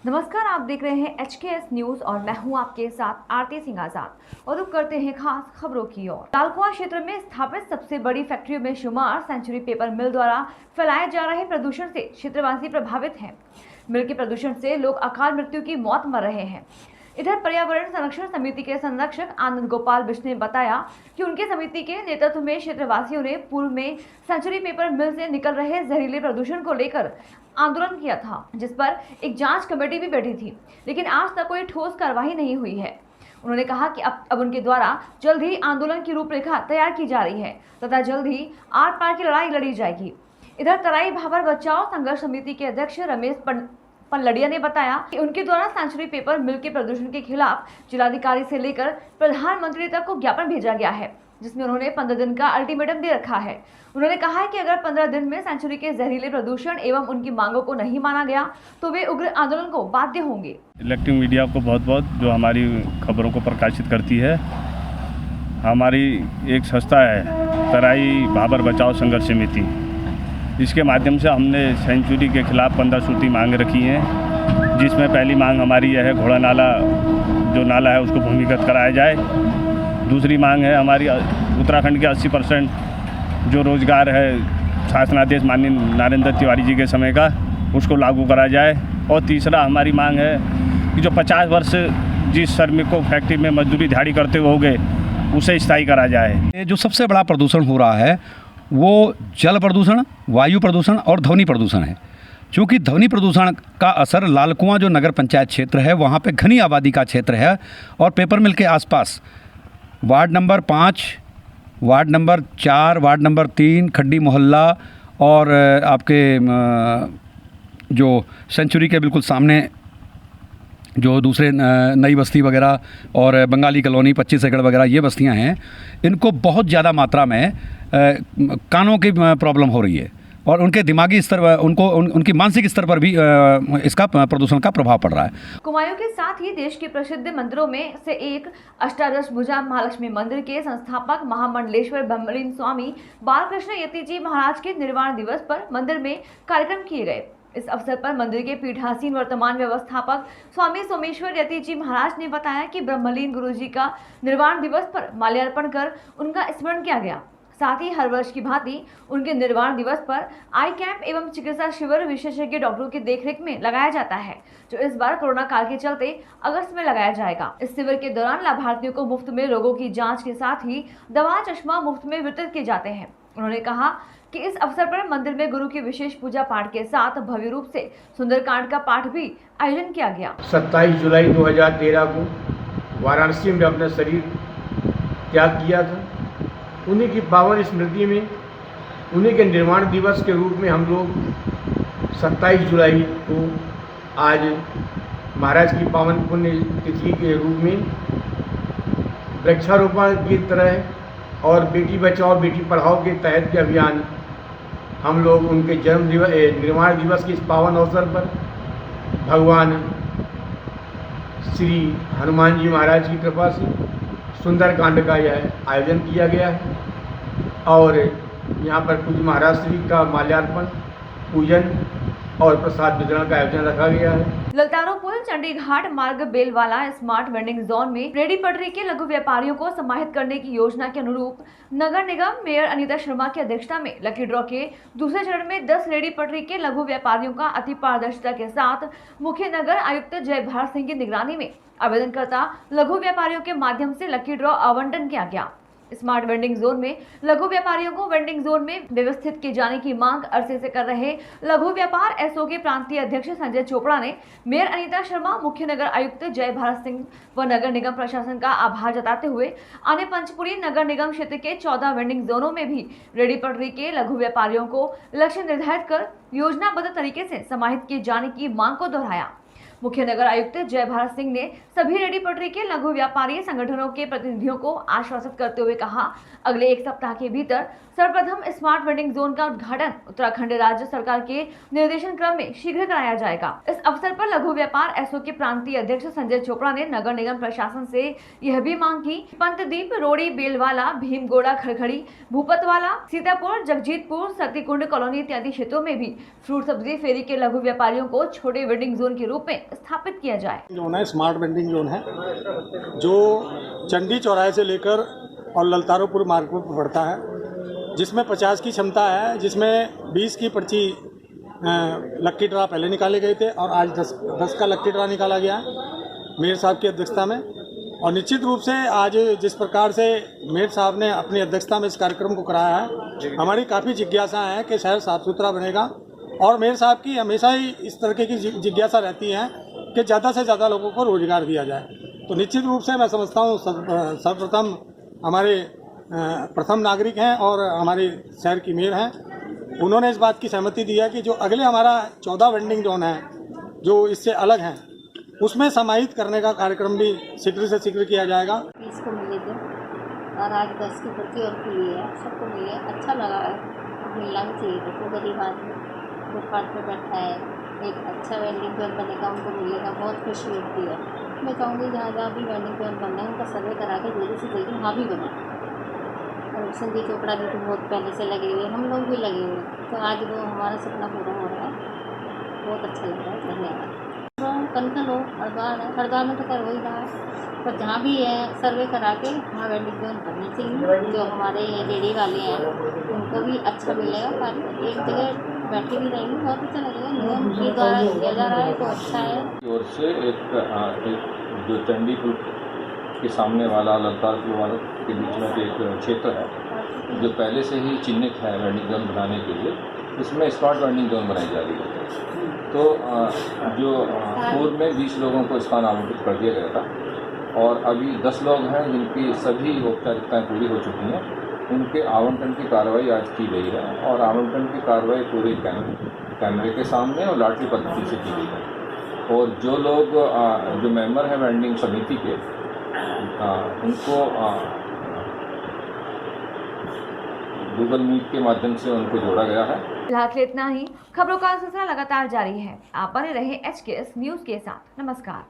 नमस्कार, आप देख रहे हैं HKS न्यूज और मैं हूं आपके साथ आरती सिंह आजाद। और रुक करते हैं खास खबरों की ओर। लालकुआं क्षेत्र में स्थापित सबसे बड़ी फैक्ट्रियों में शुमार सेंचुरी पेपर मिल द्वारा फैलाए जा रहे प्रदूषण से क्षेत्रवासी प्रभावित हैं। मिल के प्रदूषण से लोग अकाल मृत्यु की मौत मर रहे हैं। इधर पर्यावरण संरक्षण समिति के संरक्षक आनंद गोपाल बिष्ट ने बताया कि उनके समिति के नेतृत्व में क्षेत्रवासियों ने पूर्व में सेंचुरी पेपर मिल से निकल रहे जहरीले प्रदूषण को लेकर आंदोलन किया था, जिस पर एक जांच कमेटी भी बैठी थी, लेकिन आज तक कोई ठोस कार्रवाई नहीं हुई है। उन्होंने कहा कि अब उनके द्वारा जल्द ही आंदोलन की रूपरेखा तैयार की जा रही है तथा जल्द ही आर पार की लड़ाई लड़ी जाएगी। इधर तराई भाबर बचाओ संघर्ष समिति के अध्यक्ष रमेश पल्लड़िया ने बताया कि उनके द्वारा सेंचुरी पेपर मिल के प्रदूषण के खिलाफ जिलाधिकारी से लेकर प्रधानमंत्री तक को ज्ञापन भेजा गया है, जिसमें उन्होंने 15 दिन का अल्टीमेटम दे रखा है। उन्होंने कहा है कि अगर 15 दिन में सेंचुरी के जहरीले प्रदूषण एवं उनकी मांगों को नहीं माना गया तो वे उग्र आंदोलन को बाध्य होंगे। इलेक्ट्रिक मीडिया को बहुत बहुत जो हमारी खबरों को प्रकाशित करती है। हमारी एक संस्था है तराई भाबर बचाओ संघर्ष समिति, इसके माध्यम से हमने सेंचुरी के खिलाफ 15 सूत्री मांग रखी हैं, जिसमें पहली मांग हमारी यह है घोड़ा नाला जो नाला है उसको भूमिगत कराया जाए। दूसरी मांग है हमारी उत्तराखंड के 80% जो रोजगार है शासनादेश माननीय नरेंद्र तिवारी जी के समय का उसको लागू करा जाए। और तीसरा हमारी मांग है कि जो 50 वर्ष जिस श्रमिक को फैक्ट्री में मजदूरी दिहाड़ी करते हुए हो गए उसे स्थायी करा जाए। ये जो सबसे बड़ा प्रदूषण हो रहा है वो जल प्रदूषण, वायु प्रदूषण और ध्वनि प्रदूषण है। क्योंकि ध्वनि प्रदूषण का असर लालकुआं जो नगर पंचायत क्षेत्र है वहाँ पे घनी आबादी का क्षेत्र है और पेपर मिल के आसपास ward number 5, ward number 4, ward number 3, खड्डी मोहल्ला और आपके जो सेंचुरी के बिल्कुल सामने जो दूसरे नई बस्ती वगैरह और बंगाली कॉलोनी 25 एकड़ वगैरह ये बस्तियां हैं, इनको बहुत ज़्यादा मात्रा में कानों की प्रॉब्लम हो रही है और उनके दिमागी स्तर उनकी मानसिक स्तर पर भी इसका प्रदूषण का प्रभाव पड़ रहा है। कुमायूं के साथ ही देश के प्रसिद्ध मंदिरों में से एक अष्टादश भुजा महालक्ष्मी मंदिर के संस्थापक महामंडलेश्वर ब्रह्मलीन स्वामी बालकृष्ण यति जी महाराज के निर्वाण दिवस पर मंदिर में कार्यक्रम किए गए। इस अवसर पर मंदिर के पीठासीन वर्तमान व्यवस्थापक स्वामी सोमेश्वर यति जी महाराज ने बताया कि ब्रह्मलीन गुरु जी का निर्वाण दिवस पर माल्यार्पण कर उनका स्मरण किया गया। साथ ही हर वर्ष की भांति उनके निर्वाण दिवस पर आई कैंप एवं चिकित्सा शिविर विशेषज्ञ डॉक्टरों की देखरेख में लगाया जाता है, जो इस बार कोरोना काल के चलते अगस्त में लगाया जाएगा। इस शिविर के दौरान लाभार्थियों को मुफ्त में रोगों की जांच के साथ ही दवा चश्मा मुफ्त में वितरित किए जाते हैं। उन्होंने कहा कि इस अवसर पर मंदिर में गुरु की विशेष पूजा पाठ के साथ भव्य रूप से सुंदरकांड का पाठ भी आयोजन किया गया। 27 जुलाई 2013 को वाराणसी में अपना शरीर त्याग किया था। उन्हीं की पावन स्मृति में उन्हीं के निर्वाण दिवस के रूप में हम लोग 27 जुलाई को आज महाराज की पावन पुण्य तिथि के रूप में वृक्षारोपण की तरह और बेटी बचाओ बेटी पढ़ाओ के तहत के अभियान हम लोग उनके जन्म दिवस निर्वाण दिवस के इस पावन अवसर पर भगवान श्री हनुमान जी महाराज की कृपा से सुंदरकांड का यह आयोजन किया गया है और यहाँ पर पूज्य महाराज श्री का माल्यार्पण, पूजन और प्रसाद वितरण का आयोजन रखा गया है। ललतारो पुल चंडीघाट मार्ग बेलवाला स्मार्ट वेंडिंग जोन में रेडी पटरी के लघु व्यापारियों को समाहित करने की योजना के अनुरूप नगर निगम मेयर अनीता शर्मा की अध्यक्षता में लकी ड्रॉ के दूसरे चरण में 10 रेडी पटरी के लघु व्यापारियों का अति पारदर्शिता के साथ मुख्य नगर आयुक्त जय भारत सिंह की निगरानी में आवेदनकर्ता लघु व्यापारियों के माध्यम से लकी ड्रॉ आवंटन किया गया। स्मार्ट वेंडिंग जोन में लघु व्यापारियों को वेंडिंग जोन में व्यवस्थित किए जाने की मांग अरसे से कर रहे लघु व्यापार एसओ के प्रांतीय अध्यक्ष संजय चोपड़ा ने मेयर अनीता शर्मा, मुख्य नगर आयुक्त जय भारत सिंह व नगर निगम प्रशासन का आभार जताते हुए आने पंचपुरी नगर निगम क्षेत्र के 14 वेंडिंग जोनों में भी रेडी पटरी के लघु व्यापारियों को लक्ष्य निर्धारित कर योजनाबद्ध तरीके से समाहित किए जाने की मांग को दोहराया। मुख्य नगर आयुक्त जय भारत सिंह ने सभी रेडी पटरी के लघु व्यापारी संगठनों के प्रतिनिधियों को आश्वासित करते हुए कहा, अगले 1 सप्ताह के भीतर सर्वप्रथम स्मार्ट वेंडिंग जोन का उद्घाटन उत्तराखंड राज्य सरकार के निर्देशन क्रम में शीघ्र कराया जाएगा। इस अवसर पर लघु व्यापार एसओ के प्रांतीय अध्यक्ष संजय चोपड़ा ने नगर निगम प्रशासन से यह भी मांग की, पंतदीप, रोड़ी, बेलवाला, भीमगोड़ा, खड़खड़ी, भूपतवाला, सीतापुर, जगजीतपुर, सतीकुंड कॉलोनी इत्यादि क्षेत्रों में भी फ्रूट सब्जी फेरी के लघु व्यापारियों को छोटे वेंडिंग जोन के रूप में स्थापित किया जाए। जोन है स्मार्ट वेंडिंग जोन है जो चंडी चौराहे से लेकर और ललतारोपुर मार्ग पर पड़ता है, जिसमें 50 की क्षमता है, जिसमें 20 की पर्ची लक्की ड्रा पहले निकाले गए थे और आज 10 का लक्की ड्रा निकाला गया है मेयर साहब की अध्यक्षता में। और निश्चित रूप से आज जिस प्रकार से मेयर साहब ने अपनी अध्यक्षता में इस कार्यक्रम को कराया है, हमारी काफ़ी जिज्ञासा है कि शहर साफ सुथरा बनेगा। और मेयर साहब की हमेशा ही इस तरह की जिज्ञासा रहती है कि ज़्यादा से ज़्यादा लोगों को रोजगार दिया जाए। तो निश्चित रूप से मैं समझता हूँ सर्वप्रथम हमारे प्रथम नागरिक हैं और हमारे शहर की मेयर हैं, उन्होंने इस बात की सहमति दी है कि जो अगले हमारा 14 वेंडिंग जोन है जो इससे अलग हैं, उसमें समाहित करने का कार्यक्रम भी शीघ्र से शीघ्र किया जाएगा। 20 को मिले थे और आज 10 की पर्ची और खुली है, सबको मिले, अच्छा लगा है। मिलना भी चाहिए था, तो गरीब आदमी फुटपाथ पर बैठा है, एक अच्छा वेंडिंग जोन बनेगा, उनको मिलेगा, बहुत खुशी होती है। मैं चाहूँगी जहाँ जहाँ भी वेंडिंग जोन बनना है उनका सर्वे करा के जल्दी से जल्दी वहाँ भी बने। और संजय चोपड़ा भी तो बहुत पहले से लगे हुए, हम लोग भी लगे हुए, तो आज वो हमारा सपना पूरा हो रहा है, बहुत अच्छा लग रहा है। धन्यवाद। कंकन हो हरिद्वार में तो कर हो ही रहा है, पर जहाँ भी है सर्वे करा के वहाँ वेंडिंग जोन बननी चाहिए। जो हमारे रेडी वाले हैं उनको भी अच्छा मिलेगा, पर एक जगह बैठी भी रहेंगे, बहुत अच्छा लगेगा। निगम के द्वारा किया जा रहा है तो अच्छा है। और से एक जो चंडी पुल के सामने वाला ललतारपुर वाला के बीच में एक क्षेत्र है जो पहले से ही चिन्हित है वेंडिंग जोन बनाने के लिए, उसमें स्मार्ट वेंडिंग जोन बनाई जा रही है। तो जो पूर्व में 20 लोगों को स्थान आवंटित कर दिया गया था और अभी 10 लोग हैं जिनकी सभी औपचारिकताएँ पूरी हो चुकी हैं, उनके आवंटन की कार्रवाई आज की गई है और आवंटन की कार्रवाई पूरे कैमरे के सामने और लॉटरी पद्धति से की गई है। और जो लोग जो मेंबर हैं वेंडिंग समिति के, उनको गूगल मीट के माध्यम से उनको जोड़ा गया है। फिलहाल के लिए इतना ही। खबरों का सिलसिला लगातार जारी है, आप बने रहे HKS न्यूज़ के साथ। नमस्कार।